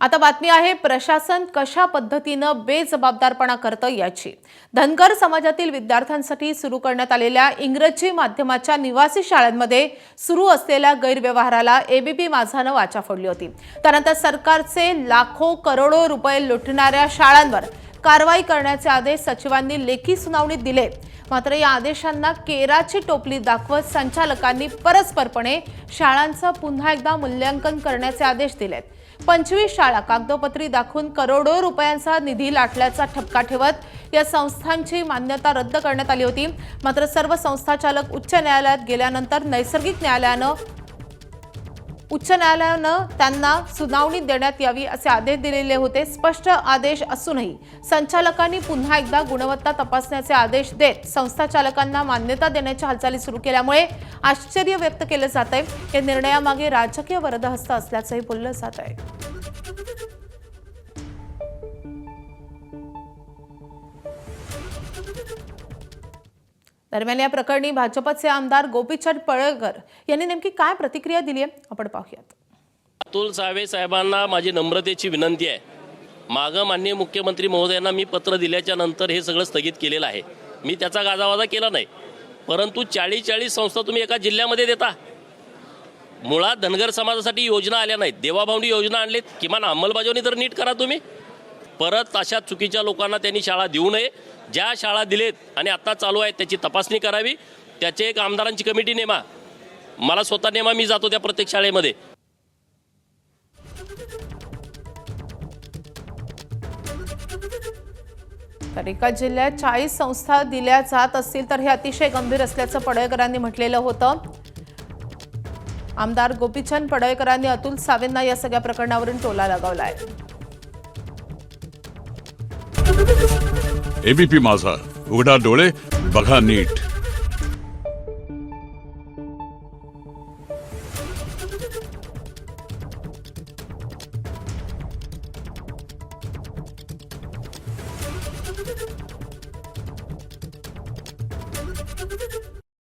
आता बातमी आहे प्रशासन कशा पद्धतीनं बेजबाबदारपणा करतं याची। धनगर समाजातील विद्यार्थ्यांसाठी सुरू करण्यात आलेल्या इंग्रजी माध्यमाच्या निवासी शाळांमध्ये सुरू असलेल्या गैरव्यवहाराला एबीपी माझानं वाचा फोडली होती। त्यानंतर सरकारचे लाखो करोडो रुपये लुटणाऱ्या शाळांवर कारवाई करण्याचे आदेश सचिवांनी लेखी सुनावणीत दिले। मात्र या आदेशांना केराची टोपली दाखवत संचालकांनी परस्परपणे शाळांचं पुन्हा एकदा मूल्यांकन करण्याचे आदेश दिलेत। 25 शाळा कागदोपत्री दाखवून करोडो रुपयांचा निधी लाटल्याचा ठपका ठेवत या संस्थांची मान्यता रद्द करण्यात आली होती। मात्र सर्व संस्थाचालक उच्च न्यायालयात गेल्यानंतर नैसर्गिक उच्च न्यायालयानं त्यांना सुनावणी देण्यात यावी असे आदेश दिलेले होते। स्पष्ट आदेश असूनही संचालकांनी पुन्हा एकदा गुणवत्ता तपासण्याचे आदेश देत संस्थाचालकांना मान्यता देण्याच्या हालचाली सुरू केल्यामुळे आश्चर्य व्यक्त केले जात आहे। या निर्णयामागे राजकीय वरदहस्त असल्याचंही बोललं जात आहे। दरम्यान या प्रकरणी भाजपचे आमदार गोपीचंद पडळकर यांनी नेमकी काय प्रतिक्रिया दिली आहे आपण पाहूयात। अतुल सावे साहेबांना माझी नम्रतेची विनंती आहे। मागं माननीय मुख्यमंत्री महोदयांना मी पत्र दिल्याच्या नंतर हे सगळं स्थगित केलेलं आहे। मी त्याचा गाजावाजा केला नाही, परंतु 40 संस्था तुम्ही एका जिल्ह्यामध्ये देता। मुळात धनगर समाजासाठी योजना आल्या नाहीत, देवाभावनी योजना आणलीत, किमान अंमलबजावणी तर नीट करा तुम्ही। परत अशा चुकीच्या लोकांना त्यांनी शाळा देऊ नये। ज्या शाळा दिलेत आणि आता चालू आहेत त्याची तपासणी करावी। त्याचे एक आमदारांची कमिटी नेमा, मला स्वतः नेमा, मी जातो त्या प्रत्येक शाळेमध्ये। तर एका जिल्ह्यात 40 संस्था दिल्या जात असतील तर हे अतिशय गंभीर असल्याचं पडळकरांनी म्हटलेलं होतं। आमदार गोपीचंद पडळकरांनी अतुल सावेंना या सगळ्या प्रकरणावरून टोला लगावलाय। एबीपी माझा, उघडा डोळे बघा नीट।